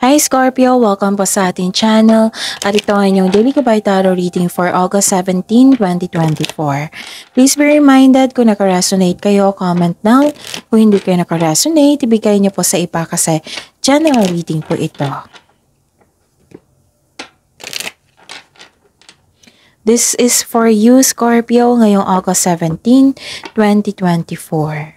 Hi Scorpio! Welcome po sa ating channel at ito ang inyong Daily Gabay Tarot reading for August 17, 2024. Please be reminded kung nakaresonate kayo, comment down. Kung hindi kayo nakaresonate, ibigay niyo po sa iba kasi general reading po ito. This is for you Scorpio ngayong August 17, 2024.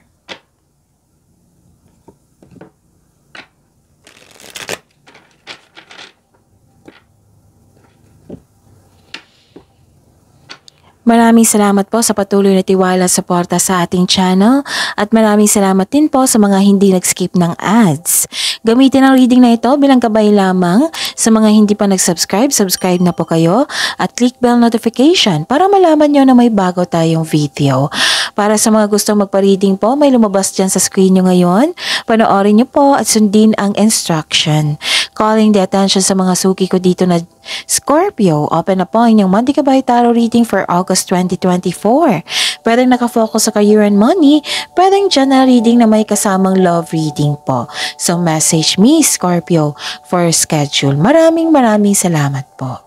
Maraming salamat po sa patuloy na tiwala at suporta sa ating channel at maraming salamat din po sa mga hindi nag-skip ng ads. Gamitin ang reading na ito bilang gabay lamang. Sa mga hindi pa nag-subscribe, subscribe na po kayo at click bell notification para malaman nyo na may bago tayong video. Para sa mga gustong magpa-reading po, may lumabas dyan sa screen nyo ngayon. Panoorin nyo po at sundin ang instruction. Calling the attention sa mga suki ko dito na Scorpio, open na po ang inyong Monthly Gabay Tarot reading for August 2024. Pwedeng nakafocus sa career and money, pwedeng general reading na may kasamang love reading po. So message me, Scorpio, for schedule. Maraming salamat po.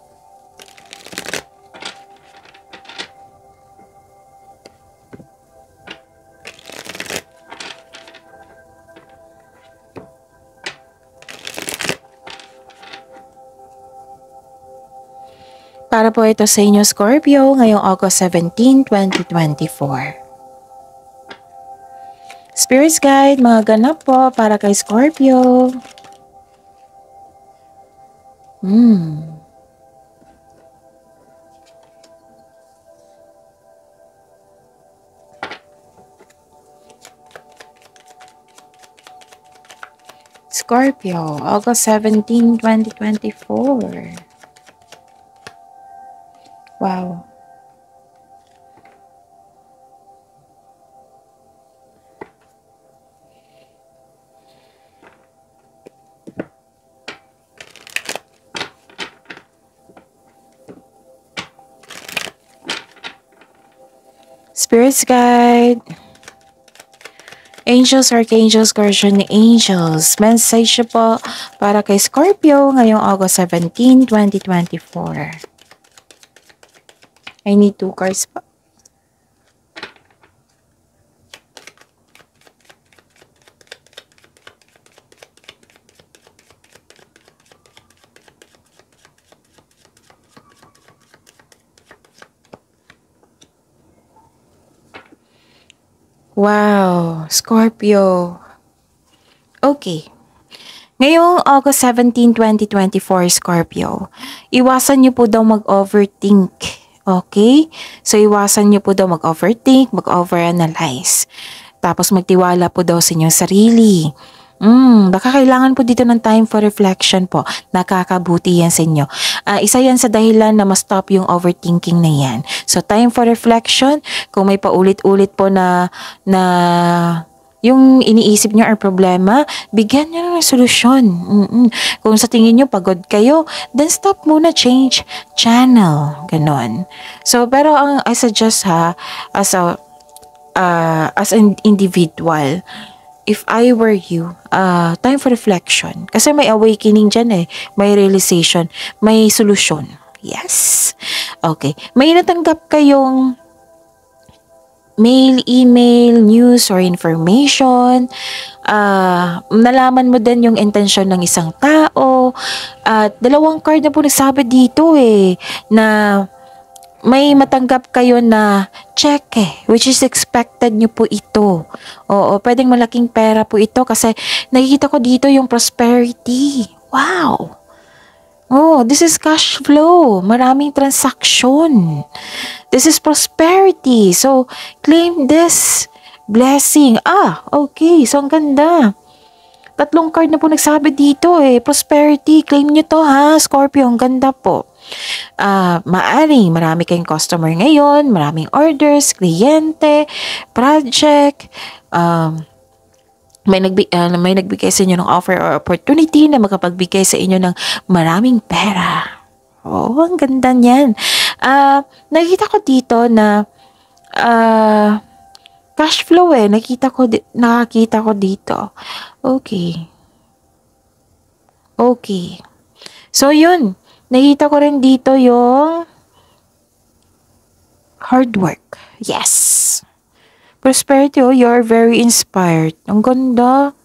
Para po ito sa inyo Scorpio ngayong August 17, 2024. Spirits Guide, mga ganap po para kay Scorpio. Scorpio, August 17, 2024. Wow. Spirits Guide, Angels, Archangels, Guardian Angels, message po para kay Scorpio ngayong August 17, 2024. I need 2 cards pa. Wow, Scorpio. Okay. Ngayong August 17, 2024, Scorpio, iwasan niyo po daw mag-overthink. Okay? So, iwasan niyo po daw mag-overthink, mag-overanalyze. Tapos, magtiwala po daw sa inyong sarili. Baka kailangan po dito ng time for reflection po. Nakakabuti yan sa inyo. Isa yan sa dahilan na ma-stop yung overthinking na yan. So, time for reflection. Kung may paulit-ulit po na yung iniisip nyo or problema, bigyan nyo ng solusyon. Kung sa tingin nyo pagod kayo, then stop muna, change channel. Ganon. So, pero ang I suggest as an individual, if I were you, time for reflection. Kasi may awakening dyan may realization, may solusyon. Yes. Okay. May natanggap kayong mail, email, news, or information. Nalaman mo din yung intensyon ng isang tao. At 2 card na po nagsabi dito na may matanggap kayo na cheque, which is expected nyo po ito. Oo, pwedeng malaking pera po ito kasi nakikita ko dito yung prosperity. Wow! Oh, this is cash flow. Maraming transaction. This is prosperity. So, claim this blessing. Okay. So, ang ganda. 3 card na po nagsabi dito Prosperity. Claim nyo to Scorpio. Ang ganda po. Marami kayong customer ngayon. Maraming orders, kliyente, project, may nagbigay sa inyo ng offer or opportunity na makapagbigay sa inyo ng maraming pera. Oh, ang ganda niyan. Nakita ko dito na cash flow nakakita ko dito. Okay. Okay. So, yun. Nakita ko rin dito yung hard work. Yes. Prosperity, oh, you're very inspired. Ang ganda.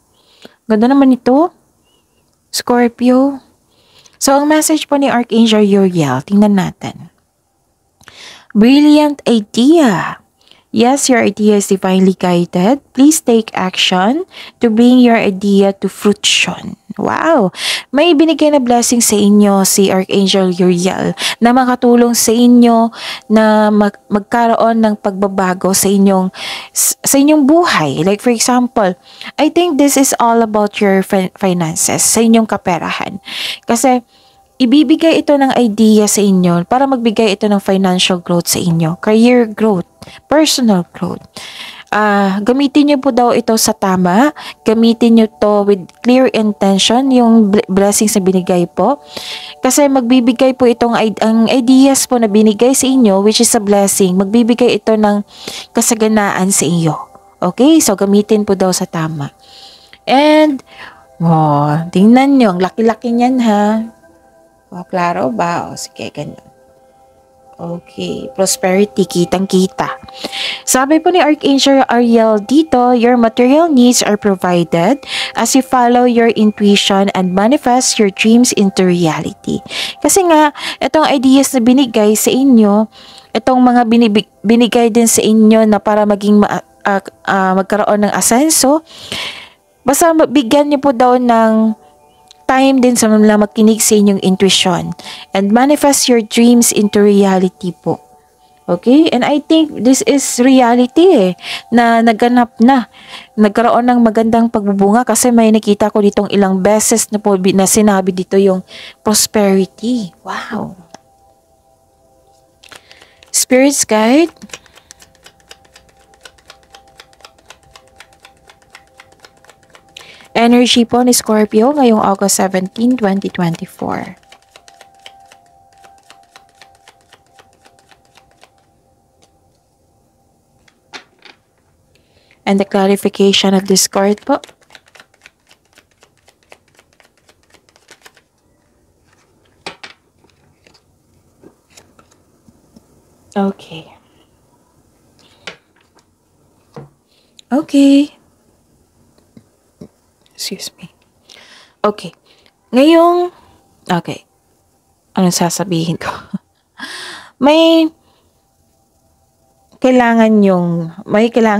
Ganda naman ito. Scorpio. So, ang message po ni Archangel Uriel, tingnan natin. Brilliant idea. Yes, your idea is divinely guided. Please take action to bring your idea to fruition. Wow! May binigay na blessing sa inyo si Archangel Uriel na makatulong sa inyo na magkaroon ng pagbabago sa inyong buhay. Like for example, I think this is all about your finances, sa inyong kaperahan. Kasi ibibigay ito ng idea sa inyo para magbigay ito ng financial growth sa inyo, career growth, personal growth. Gamitin niyo po daw ito sa tama. Gamitin niyo to with clear intention, yung blessings na binigay po. Kasi magbibigay po itong ang ideas po na binigay sa inyo, which is a blessing, magbibigay ito ng kasaganaan sa iyo. Okay? So, gamitin po daw sa tama. And, tingnan niyo, ang laki-laki niyan ha. Klaro ba? Sige, ganyan. Okay, prosperity, kitang-kita. Sabi po ni Archangel Ariel dito, your material needs are provided as you follow your intuition and manifest your dreams into reality. Kasi nga, itong ideas na binigay sa inyo, itong mga binigay din sa inyo na para maging magkaroon ng asenso, basta bigyan niyo po daw ng time din sa mga makinig sa inyong intuition and manifest your dreams into reality po. Okay? And I think this is reality na naganap na. Nagkaroon ng magandang pagbubunga kasi may nakita ko ditong ilang beses na po na sinabi dito yung prosperity. Wow! Spirit's guide. Energy po ni Scorpio ngayong August 17, 2024. And the clarification of this card po. Okay. Okay. Excuse me. Okay. Ngayong, okay. Anong sasabihin ko? may kailangan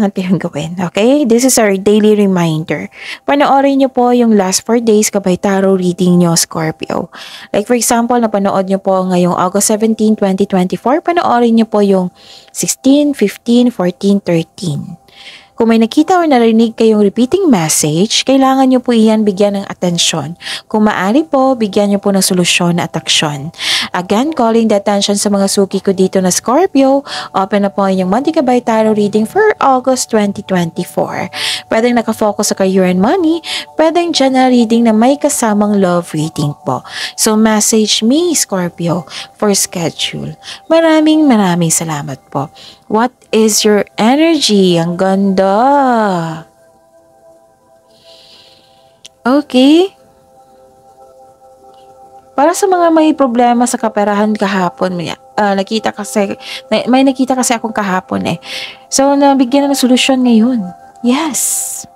kayong gawin. Okay? This is our daily reminder. Panoorin nyo po yung last 4 days kabay tarot reading nyo, Scorpio. Like for example, napanood nyo po ngayong August 17, 2024, panoorin nyo po yung 16, 15, 14, 13. Kung may nakita o narinig kayong repeating message, kailangan nyo po iyan bigyan ng atensyon. Kung maaari po, bigyan nyo po ng solusyon at aksyon. Again, calling the attention sa mga suki ko dito na Scorpio, open na po inyong Monthly Gabay Tarot reading for August 2024. Pwedeng nakafocus sa career and money, pwedeng general reading na may kasamang love reading po. So message me, Scorpio, for schedule. Maraming salamat po. What is your energy? Ang ganda. Okay. Para sa mga may problema sa kaperahan kahapon, may nakita kasi akong kahapon eh. So, nabigyan na ng solusyon ngayon. Yes.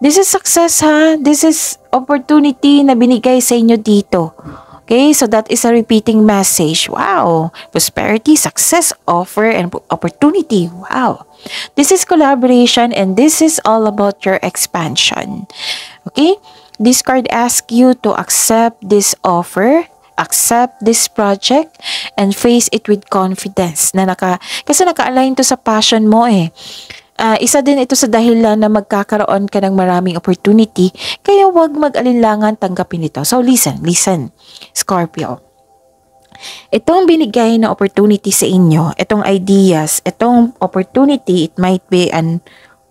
This is success ha. This is opportunity na binigay sa inyo dito. Okay, so that is a repeating message. Wow. Prosperity, success, offer, and opportunity. Wow. This is collaboration and this is all about your expansion. Okay, this card asks you to accept this offer, accept this project, and face it with confidence. Kasi naka-align to sa passion mo eh. Isa din ito sa dahilan na magkakaroon ka ng maraming opportunity, kaya huwag mag-alinlangan tanggapin ito. So listen, Scorpio. Itong binigay na opportunity sa inyo, itong ideas, itong opportunity, it might be an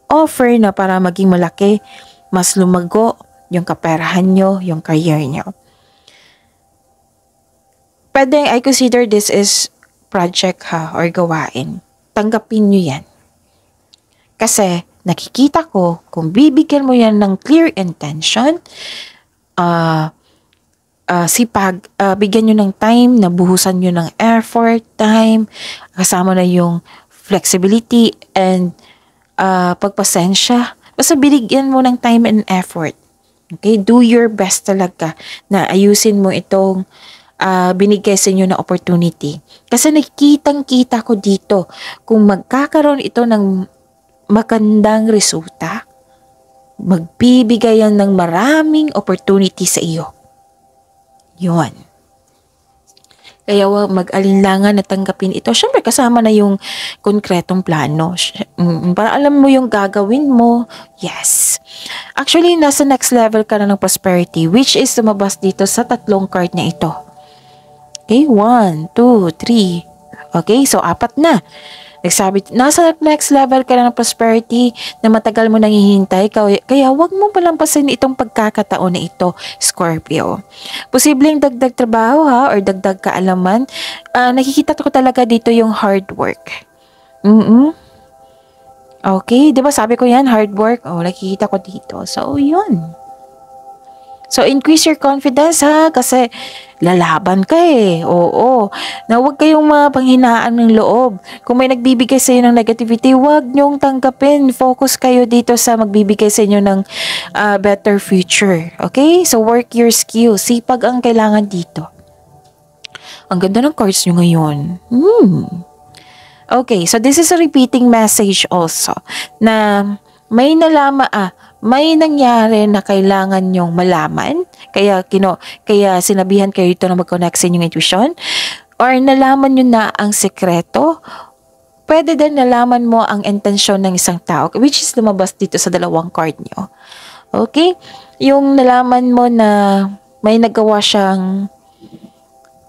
offer na para maging malaki, mas lumago yung kaperahan nyo, yung career nyo. Pwede, I consider this is project ha, or gawain. Tanggapin nyo yan. Kasi nakikita ko, kung bibigyan mo yan ng clear intention, sipag, bigyan nyo ng time, nabuhusan nyo ng effort, time, kasama na yung flexibility and pagpasensya. Basta binigyan mo ng time and effort. Okay? Do your best talaga na ayusin mo itong binigay sa inyo na opportunity. Kasi nakikitang-kita ko dito kung magkakaroon ito ng magandang resulta, magbibigay yan ng maraming opportunity sa iyo. Yun. Kaya huwag mag-alinlangan na tanggapin ito. Siyempre, kasama na yung konkretong plano. Para alam mo yung gagawin mo. Yes. Actually, nasa next level ka na ng prosperity, which is lumabas dito sa 3 card na ito. Okay, 1, 2, 3. Okay, so 4 na. Nagsabi, nasa next level ka na ng prosperity na matagal mo nang hihintay, kaya wag mo palampasin itong pagkakataon na ito, Scorpio. Posibleng dagdag trabaho or dagdag kaalaman. Nakikita ko talaga dito yung hard work. Okay, di ba sabi ko yan, hard work? Nakikita ko dito. So, yun. So, increase your confidence ha, kasi lalaban ka eh. Oo. Na huwag kayong mapanghinaan ng loob. Kung may nagbibigay sa inyo ng negativity, huwag nyong tanggapin. Focus kayo dito sa magbibigay sa inyo ng better future. Okay? So, work your skills. Sipag ang kailangan dito. Ang ganda ng cards nyo ngayon. Okay, so this is a repeating message also na may may nangyari na kailangan nyong malaman, kaya sinabihan kayo dito na mag-connect sa inyong intuition, or nalaman nyo na ang sekreto. Pwede din nalaman mo ang intensyon ng isang tao, which is lumabas dito sa 2 card nyo. Okay? Yung nalaman mo na may nagawa siyang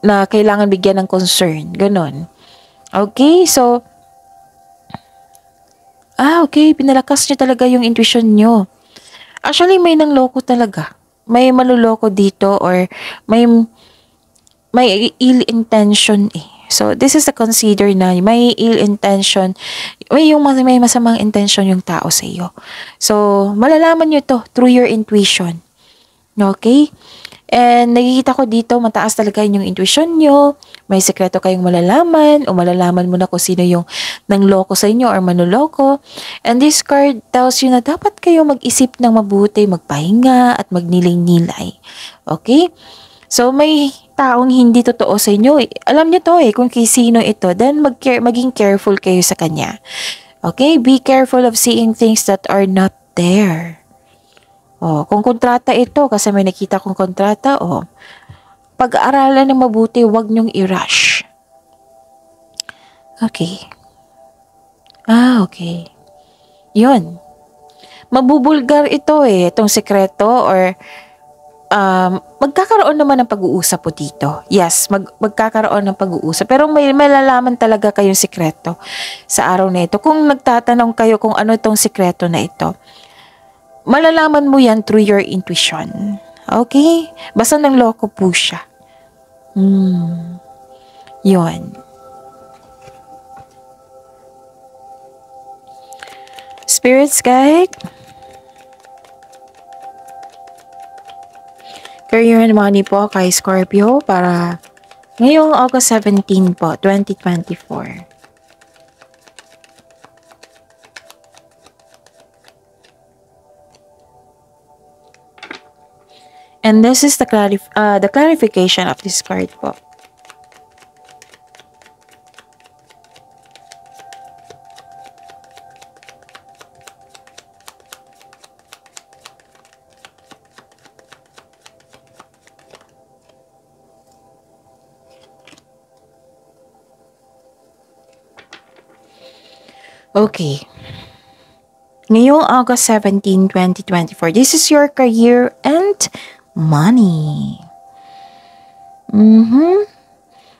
na kailangan bigyan ng concern. Ganon. Okay? So, okay. Pinalakas nyo talaga yung intuition nyo. Actually, may nangloko talaga. May maluloko dito or may ill intention eh. So, this is a consider na may ill intention. May masamang intention yung tao sa iyo. So, malalaman nyo to through your intuition. Okay? And nakikita ko dito, mataas talaga yung intuition nyo. May sekreto kayong malalaman o malalaman mo na kung sino yung nangloko sa inyo or manuloko. And this card tells you na dapat kayo mag-isip ng mabuti, magpahinga at magnilay-nilay. Okay? So may taong hindi totoo sa inyo. Alam niyo to kung sino ito. Then maging careful kayo sa kanya. Okay? Be careful of seeing things that are not there. Kung kontrata ito, kasi may nakita kong kontrata, pag-aaralan ng mabuti, huwag niyong i-rush. Okay. Okay. Yun. Mabubulgar ito itong sekreto or magkakaroon naman ng pag-uusap po dito. Yes, magkakaroon ng pag-uusap. Pero may malalaman talaga kayong sekreto sa araw na ito. Kung nagtatanong kayo kung ano itong sekreto na ito, malalaman mo yan through your intuition. Okay? Basta nangloko po siya. Yun. Spirits guide. Career and money po kay Scorpio para ngayong August 17 po, 2024. And this is the clarification of this card po. Okay. Ngayong August 17, 2024, this is your career and money.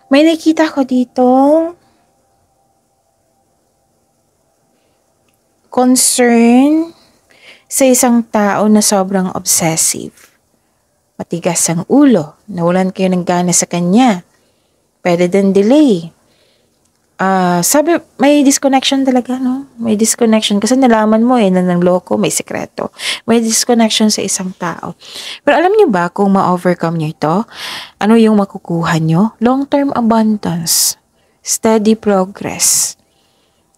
May nakita ko dito concern sa isang tao na sobrang obsessive. Matigas ang ulo. Nawalan kayo ng gana sa kanya. Pwede din delay. Sabi, may disconnection talaga, no? May disconnection kasi nalaman mo na ng loko, may sekreto. May disconnection sa isang tao. Pero alam niyo ba kung ma-overcome niyo ito? Ano yung makukuha niyo? Long-term abundance. Steady progress.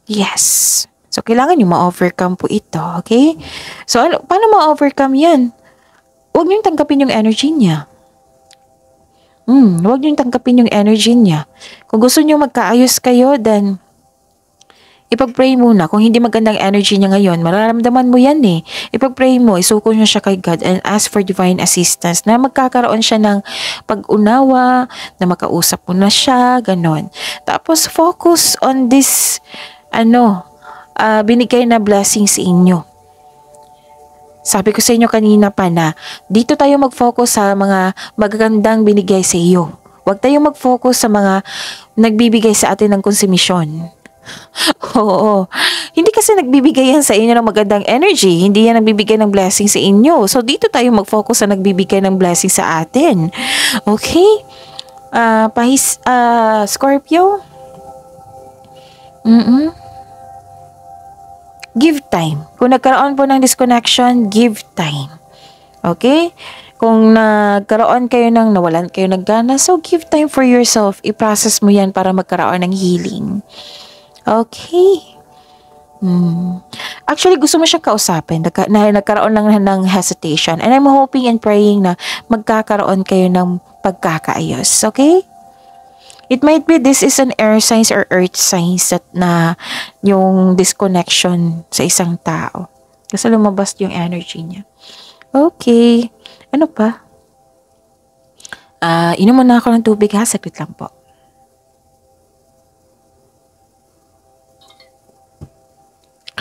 Yes. So, kailangan niyo ma-overcome po ito, okay? So, paano ma-overcome yan? Huwag niyong tanggapin yung energy niya. Huwag niyong tanggapin yung energy niya. Kung gusto niyo magkaayos kayo, then ipag-pray muna. Kung hindi magandang energy niya ngayon, mararamdaman mo yan eh. Ipag-pray mo, isuko niyo siya kay God and ask for divine assistance na magkakaroon siya ng pag-unawa, na makausap mo na siya, ganon. Tapos focus on this, binigay na blessing sa inyo. Sabi ko sa inyo kanina pa na dito tayo mag-focus sa mga magagandang binigay sa iyo. Huwag tayong mag-focus sa mga nagbibigay sa atin ng konsumisyon. Oo. Hindi kasi nagbibigay yan sa inyo ng magandang energy. Hindi yan nagbibigay ng blessing sa inyo. So, dito tayo mag-focus sa nagbibigay ng blessing sa atin. Okay? Scorpio? Give time. Kung nagkaroon po ng disconnection, give time. Okay? Kung nagkaroon kayo nawalan kayo ng gana, so give time for yourself. I-process mo yan para magkaroon ng healing. Okay? Actually, gusto mo siyang kausapin. Nagkaroon lang ng hesitation. And I'm hoping and praying na magkakaroon kayo ng pagkakaayos. Okay? It might be this is an air signs or earth signs that na yung disconnection sa isang tao. Kasi lumabas yung energy niya. Okay. Ano pa? Inom muna ako ng tubig ha. Saglit lang po.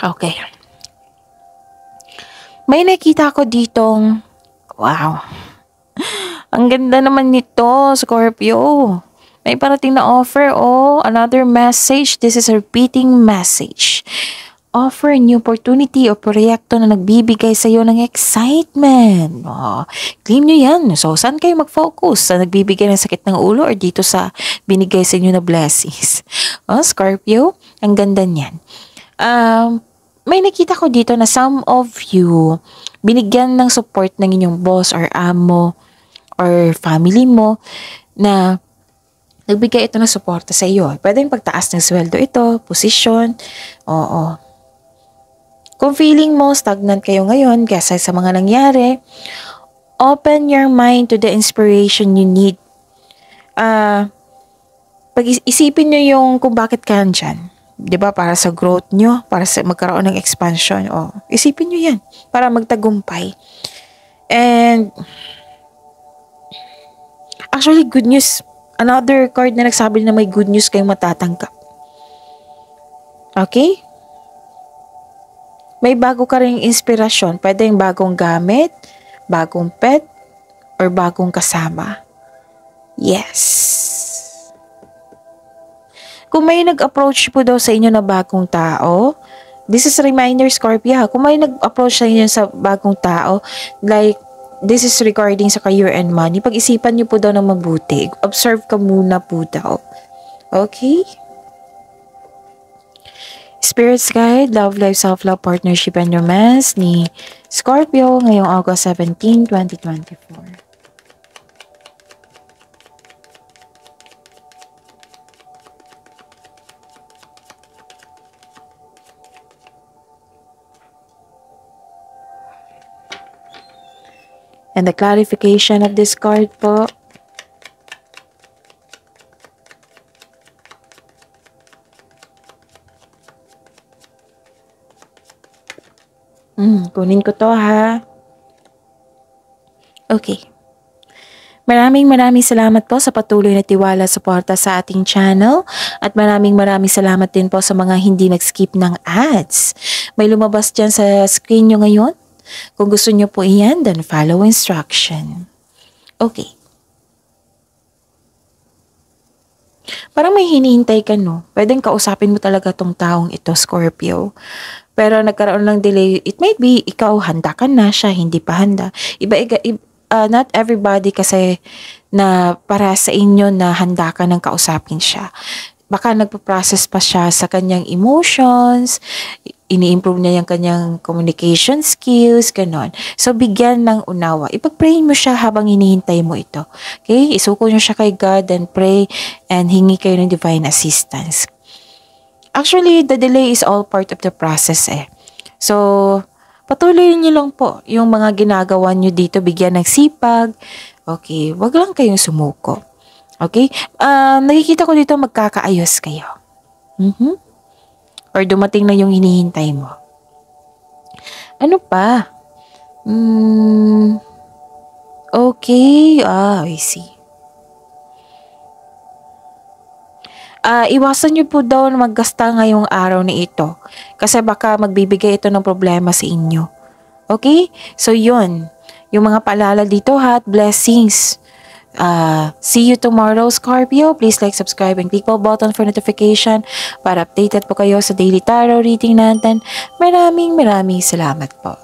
Okay. May nakita ko ditong, wow. Ang ganda naman nito, Scorpio. May parating na offer, another message. This is a repeating message. Offer a new opportunity o proyekto na nagbibigay sa iyo ng excitement. Claim nyo yan. So, saan kayo mag-focus? Sa nagbibigay ng sakit ng ulo or dito sa binigay sa inyo na blessings? Scorpio, ang ganda niyan. May nakita ko dito na some of you, binigyan ng support ng inyong boss or amo or family mo na nagbigay ito ng suporta sa iyo. Pwedeng pagtaas ng sweldo ito, posisyon. Oo. Kung feeling mo stagnant kayo ngayon kasi sa mga nangyari, open your mind to the inspiration you need. Pag-isipin nyo yung kung bakit ka nandyan. Diba? Para sa growth nyo, para sa magkaroon ng expansion. Isipin nyo yan para magtagumpay. And actually, good news. Another card na nagsabi na may good news kayong matatanggap. Okay? May bago ka ring inspirasyon. Pwede yung bagong gamit, bagong pet, or bagong kasama. Yes. Kung may nag-approach po daw sa inyo na bagong tao, this is a reminder, Scorpio. Kung may nag-approach sa inyo sa bagong tao, like, this is regarding sa career and money. Pag-isipan niyo po daw ng mabuti. Observe ka muna po daw. Okay? Spirit's Guide, Love Life, Self-Love, Partnership, and Romance ni Scorpio ngayong August 17, 2024. And the clarification of this card po. Kunin ko to ha. Okay. Maraming salamat po sa patuloy na tiwala suporta sa ating channel at maraming salamat din po sa mga hindi nag-skip ng ads. May lumabas dyan sa screen nyo ngayon. Kung gusto nyo po iyan, then follow instruction. Okay. Parang may hinihintay ka, no? Pwedeng kausapin mo talaga tong taong ito, Scorpio. Pero nagkaroon ng delay. It might be ikaw handa ka na, siya hindi pa handa. Not everybody kasi na para sa inyo na handa ka ng kausapin siya. baka nagpo-process pa siya sa kanyang emotions, ini-improve niya yung kanyang communication skills, ganon. So, bigyan ng unawa. Ipag-pray mo siya habang hinihintay mo ito. Okay? Isuko niyo siya kay God and pray and hingi kayo ng divine assistance. Actually, the delay is all part of the process eh. So, patuloy niyo lang po yung mga ginagawa niyo dito, bigyan ng sipag. Okay, wag lang kayong sumuko. Okay? Nakikita ko dito magkakaayos kayo. Or dumating na yung hinihintay mo. Ano pa? Okay. I see. Iwasan niyo po daw na maggasta ngayong araw na ito. Kasi baka magbibigay ito ng problema sa inyo. Okay? So, yun. Yung mga paalala dito ha, at blessings. See you tomorrow, Scorpio. Please like, subscribe, and click bell button for notification para updated po kayo sa daily tarot reading natin. Maraming salamat po.